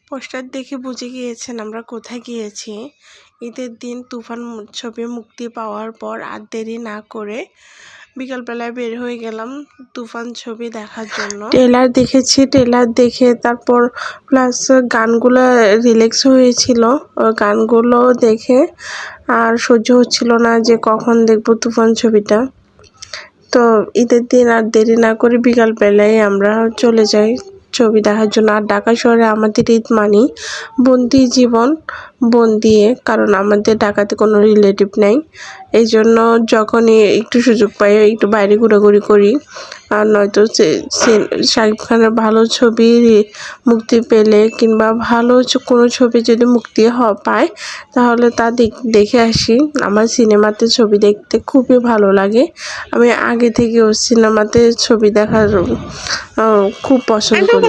Poster দেখে বুঝে গিয়েছেন আমরা কোথায় গিয়েছি। ঈদের দিন তুফান ছবি মুক্তি পাওয়ার পর আর দেরি না করে বিকালবেলায় বের হয়ে গেলাম তুফান ছবি দেখার জন্য। ট্রেলার দেখেছি, ট্রেলার দেখে তারপর প্লাস গানগুলো রিল্যাক্স হয়েছিল, গানগুলো দেখে আর সহ্য হচ্ছিল না যে কখন দেখবো তুফান ছবিটা। তো ঈদের দিন আর দেরি না করে বিকালবেলায় আমরা চলে যাই ছবি দেখার জন্য। আর ঢাকা শহরে আমাদের ঈদ মানি বন্দি জীবন, বন্দিয়ে, কারণ আমাদের ঢাকাতে কোনো রিলেটিভ নেই। এই জন্য যখনই একটু সুযোগ পাই একটু বাইরে ঘোরাঘুরি করি। আর নয়তো শাকিব খানের ভালো ছবি মুক্তি পেলে কিংবা ভালো কোনো ছবি যদি মুক্তি পায় তাহলে তা দেখে আসি। আমার সিনেমাতে ছবি দেখতে খুবই ভালো লাগে। আমি আগে থেকেও সিনেমাতে ছবি দেখার খুব পছন্দ করি।